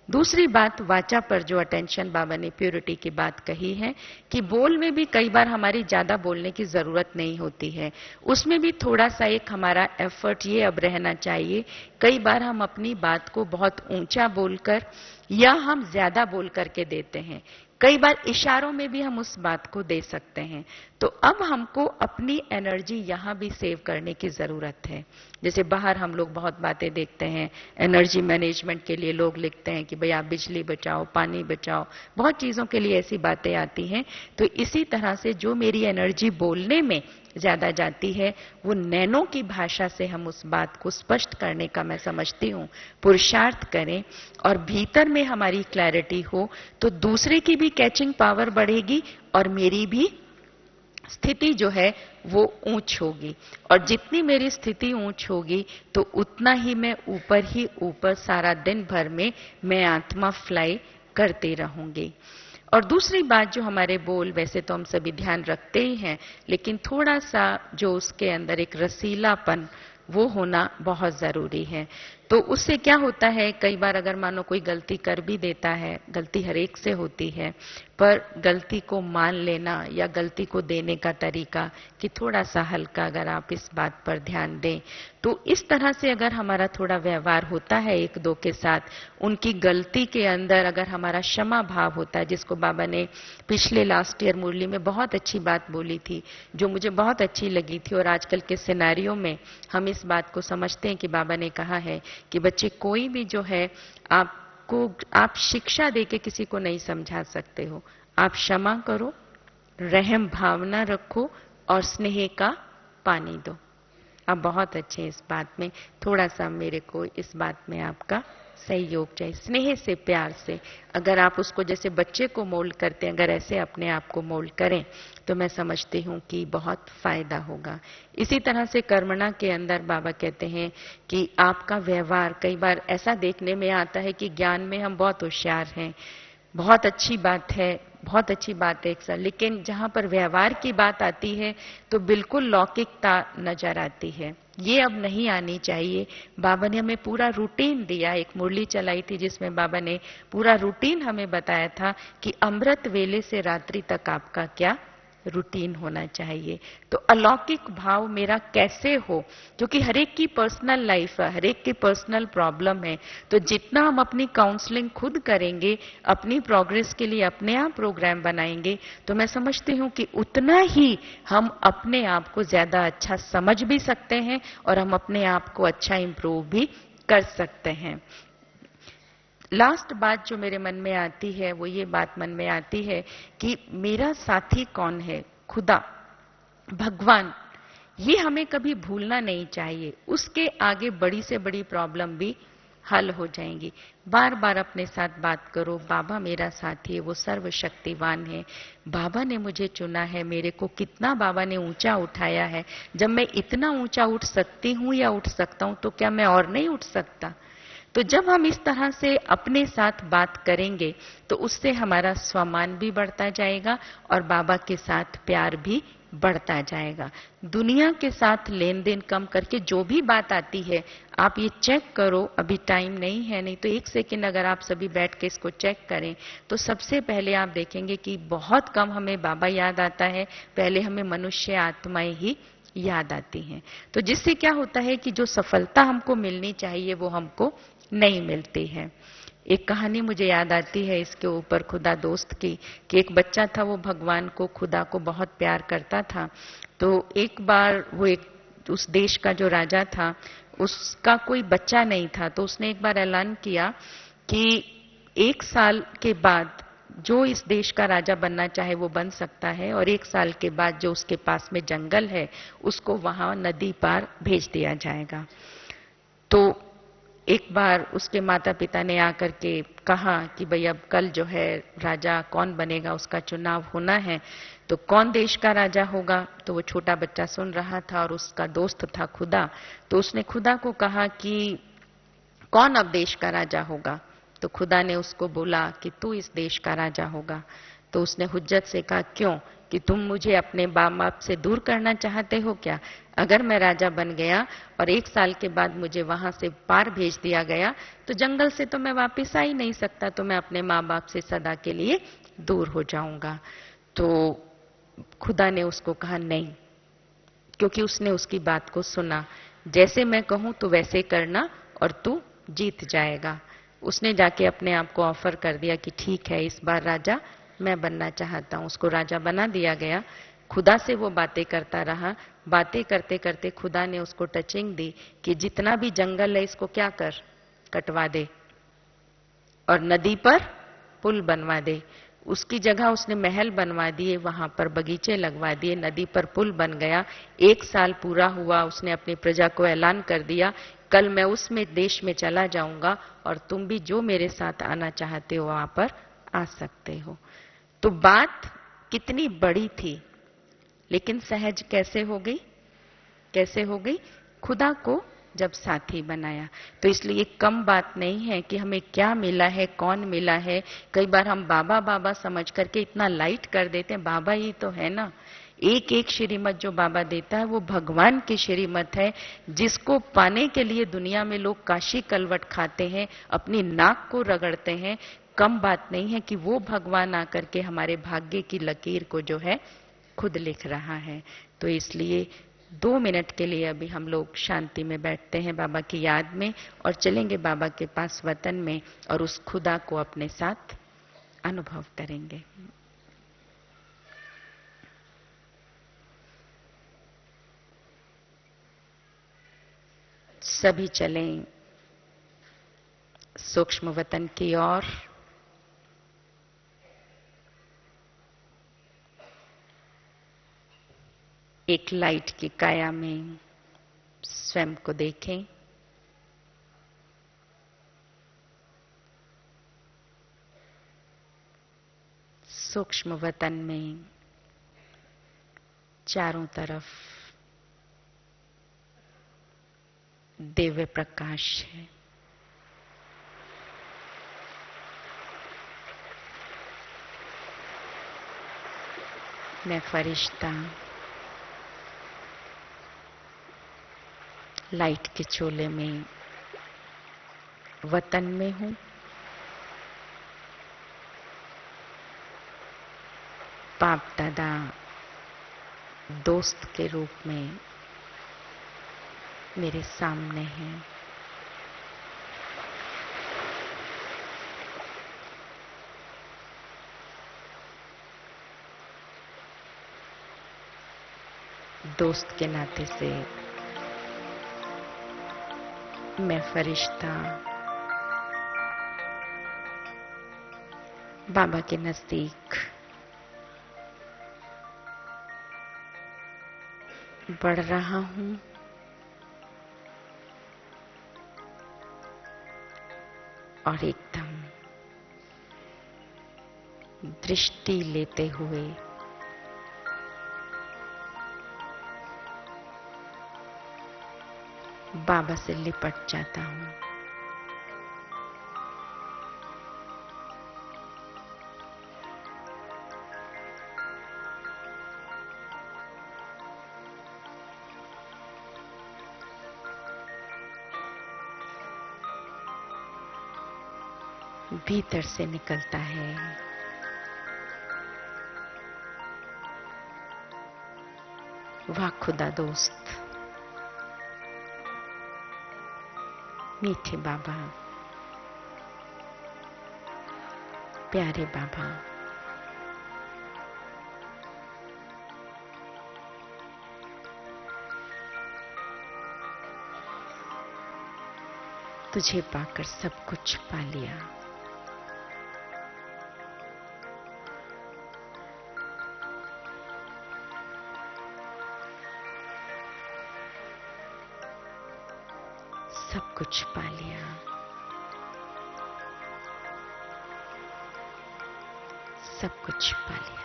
दूसरी बात, वाचा पर जो अटेंशन बाबा ने प्योरिटी की बात कही है कि बोल में भी कई बार हमारी ज्यादा बोलने की जरूरत नहीं होती है, उसमें भी थोड़ा सा एक हमारा एफर्ट ये अब रहना चाहिए। कई बार हम अपनी बात को बहुत ऊंचा बोलकर या हम ज्यादा बोल करके देते हैं, कई बार इशारों में भी हम उस बात को दे सकते हैं। तो अब हमको अपनी एनर्जी यहां भी सेव करने की जरूरत है। जैसे बाहर हम लोग बहुत बातें देखते हैं, एनर्जी मैनेजमेंट के लिए लोग लिखते हैं कि भाई आप बिजली बचाओ, पानी बचाओ, बहुत चीजों के लिए ऐसी बातें आती हैं। तो इसी तरह से जो मेरी एनर्जी बोलने में ज्यादा जाती है, वो नैनो की भाषा से हम उस बात को स्पष्ट करने का मैं समझती हूं पुरुषार्थ करें और भीतर में हमारी क्लैरिटी हो तो दूसरे की भी कैचिंग पावर बढ़ेगी और मेरी भी स्थिति जो है वो ऊंच होगी। और जितनी मेरी स्थिति ऊंच होगी तो उतना ही मैं ऊपर ही ऊपर सारा दिन भर में मैं आत्मा फ्लाई करते रहूंगी। और दूसरी बात, जो हमारे बोल वैसे तो हम सभी ध्यान रखते ही हैं, लेकिन थोड़ा सा जो उसके अंदर एक रसीलापन वो होना बहुत जरूरी है। तो उससे क्या होता है, कई बार अगर मानो कोई गलती कर भी देता है, गलती हर एक से होती है, पर गलती को मान लेना या गलती को देने का तरीका कि थोड़ा सा हल्का, अगर आप इस बात पर ध्यान दें तो इस तरह से अगर हमारा थोड़ा व्यवहार होता है एक दो के साथ, उनकी गलती के अंदर अगर हमारा क्षमा भाव होता है, जिसको बाबा ने पिछले लास्ट ईयर मुरली में बहुत अच्छी बात बोली थी, जो मुझे बहुत अच्छी लगी थी। और आजकल के सिनेरियो में हम इस बात को समझते हैं कि बाबा ने कहा है कि बच्चे कोई भी जो है आप शिक्षा देके किसी को नहीं समझा सकते हो, आप क्षमा करो, रहम भावना रखो और स्नेह का पानी दो। आप बहुत अच्छे इस बात में, थोड़ा सा मेरे को इस बात में आपका सहयोग चाहिए। स्नेह से, प्यार से अगर आप उसको जैसे बच्चे को मोल्ड करते हैं, अगर ऐसे अपने आप को मोल्ड करें तो मैं समझती हूं कि बहुत फायदा होगा। इसी तरह से कर्मणा के अंदर बाबा कहते हैं कि आपका व्यवहार, कई बार ऐसा देखने में आता है कि ज्ञान में हम बहुत होशियार हैं, बहुत अच्छी बात है, बहुत अच्छी बात है एक साथ, लेकिन जहां पर व्यवहार की बात आती है तो बिल्कुल लौकिकता नजर आती है। ये अब नहीं आनी चाहिए। बाबा ने हमें पूरा रूटीन दिया, एक मुरली चलाई थी जिसमें बाबा ने पूरा रूटीन हमें बताया था कि अमृत वेले से रात्रि तक आपका क्या रूटीन होना चाहिए। तो अलौकिक भाव मेरा कैसे हो, क्योंकि हर एक की पर्सनल लाइफ है, हर एक की पर्सनल प्रॉब्लम है। तो जितना हम अपनी काउंसलिंग खुद करेंगे, अपनी प्रोग्रेस के लिए अपने आप प्रोग्राम बनाएंगे, तो मैं समझती हूँ कि उतना ही हम अपने आप को ज्यादा अच्छा समझ भी सकते हैं और हम अपने आप को अच्छा इंप्रूव भी कर सकते हैं। लास्ट बात जो मेरे मन में आती है वो ये बात मन में आती है कि मेरा साथी कौन है, खुदा, भगवान, ये हमें कभी भूलना नहीं चाहिए। उसके आगे बड़ी से बड़ी प्रॉब्लम भी हल हो जाएंगी। बार बार अपने साथ बात करो, बाबा मेरा साथी है, वो सर्वशक्तिवान है, बाबा ने मुझे चुना है, मेरे को कितना बाबा ने ऊंचा उठाया है। जब मैं इतना ऊंचा उठ सकती हूं या उठ सकता हूं तो क्या मैं और नहीं उठ सकता? तो जब हम इस तरह से अपने साथ बात करेंगे तो उससे हमारा स्वमान भी बढ़ता जाएगा और बाबा के साथ प्यार भी बढ़ता जाएगा। दुनिया के साथ लेन देन कम करके जो भी बात आती है आप ये चेक करो, अभी टाइम नहीं है, नहीं तो एक सेकंड अगर आप सभी बैठ के इसको चेक करें तो सबसे पहले आप देखेंगे कि बहुत कम हमें बाबा याद आता है, पहले हमें मनुष्य आत्माएं ही याद आती हैं। तो जिससे क्या होता है कि जो सफलता हमको मिलनी चाहिए वो हमको नहीं मिलती है। एक कहानी मुझे याद आती है इसके ऊपर खुदा दोस्त की, कि एक बच्चा था, वो भगवान को, खुदा को बहुत प्यार करता था। तो एक बार वो एक उस देश का जो राजा था उसका कोई बच्चा नहीं था, तो उसने एक बार ऐलान किया कि 1 साल के बाद जो इस देश का राजा बनना चाहे वो बन सकता है, और 1 साल के बाद जो उसके पास में जंगल है उसको वहां नदी पार भेज दिया जाएगा। तो एक बार उसके माता पिता ने आकर के कहा कि भाई अब कल जो है राजा कौन बनेगा उसका चुनाव होना है, तो कौन देश का राजा होगा? तो वो छोटा बच्चा सुन रहा था और उसका दोस्त था खुदा। तो उसने खुदा को कहा कि कौन अब देश का राजा होगा? तो खुदा ने उसको बोला कि तू इस देश का राजा होगा। तो उसने हुज्जत से कहा क्यों? कि तुम मुझे अपने बाप बाप से दूर करना चाहते हो क्या? अगर मैं राजा बन गया और 1 साल के बाद मुझे वहां से पार भेज दिया गया तो जंगल से तो मैं वापस आ ही नहीं सकता, तो मैं अपने माँ बाप से सदा के लिए दूर हो जाऊंगा। तो खुदा ने उसको कहा नहीं, क्योंकि उसने उसकी बात को सुना, जैसे मैं कहूं तो वैसे करना और तू जीत जाएगा। उसने जाके अपने आप को ऑफर कर दिया कि ठीक है इस बार राजा मैं बनना चाहता हूं। उसको राजा बना दिया गया। खुदा से वो बातें करता रहा। बातें करते करते खुदा ने उसको टचिंग दी कि जितना भी जंगल है इसको क्या कर, कटवा दे और नदी पर पुल बनवा दे। उसकी जगह उसने महल बनवा दिए, वहां पर बगीचे लगवा दिए, नदी पर पुल बन गया। 1 साल पूरा हुआ, उसने अपनी प्रजा को ऐलान कर दिया कल मैं उसमें देश में चला जाऊंगा और तुम भी जो मेरे साथ आना चाहते हो वहां पर आ सकते हो। तो बात कितनी बड़ी थी लेकिन सहज कैसे हो गई? कैसे हो गई? खुदा को जब साथी बनाया। तो इसलिए कम बात नहीं है कि हमें क्या मिला है, कौन मिला है। कई बार हम बाबा बाबा समझ करके इतना लाइट कर देते हैं, बाबा ही तो है ना। एक एक श्रीमत जो बाबा देता है वो भगवान की श्रीमत है, जिसको पाने के लिए दुनिया में लोग काशी कलवट खाते हैं, अपनी नाक को रगड़ते हैं। कम बात नहीं है कि वो भगवान आकर के हमारे भाग्य की लकीर को जो है खुद लिख रहा है। तो इसलिए 2 मिनट के लिए अभी हम लोग शांति में बैठते हैं बाबा की याद में और चलेंगे बाबा के पास वतन में और उस खुदा को अपने साथ अनुभव करेंगे। सभी चलें सूक्ष्म वतन की ओर। एक लाइट की काया में स्वयं को देखें। सूक्ष्म वतन में चारों तरफ दिव्य प्रकाश है। मैं फरिश्ता लाइट के चोले में वतन में हूं। बाप दादा दोस्त के रूप में मेरे सामने हैं। दोस्त के नाते से मैं फरिश्ता बाबा के नजदीक बढ़ रहा हूं। और एकदम दृष्टि लेते हुए बाबा से लिपट जाता हूं। भीतर से निकलता है, वाह खुदा दोस्त, मीठे बाबा, प्यारे बाबा, तुझे पाकर सब कुछ पा लिया। सब कुछ पा लिया। सब कुछ पा लिया।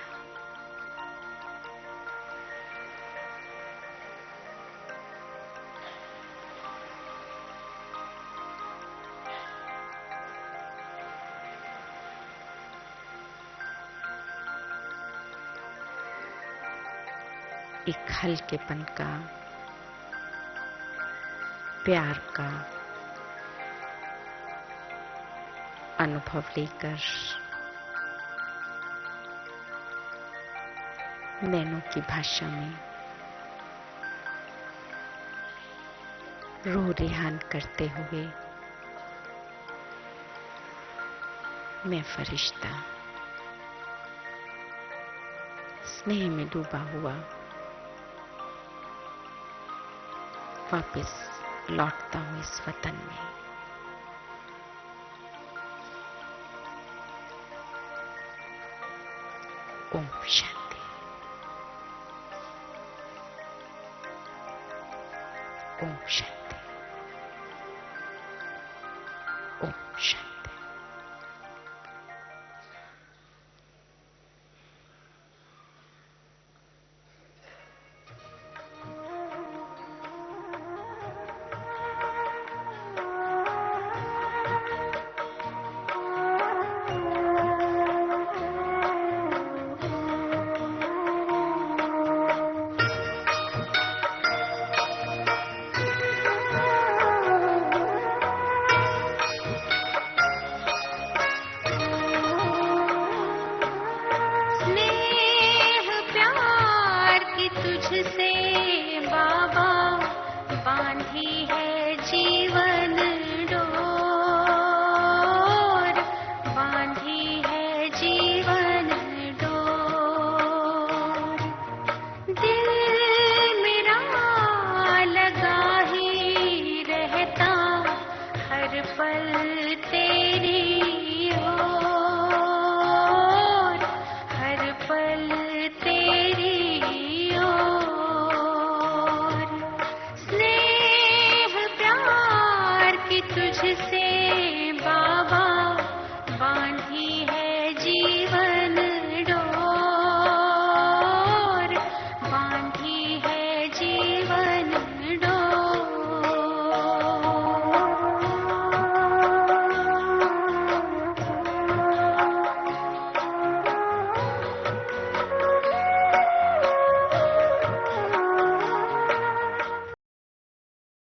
एक हल्केपन का, प्यार का अनुभव लेकर नैनों की भाषा में रो रेहान करते हुए मैं फरिश्ता स्नेह में डूबा हुआ वापस लौटता हूं इस वतन में। ओम शांति। ओम शांति। ओम शांति।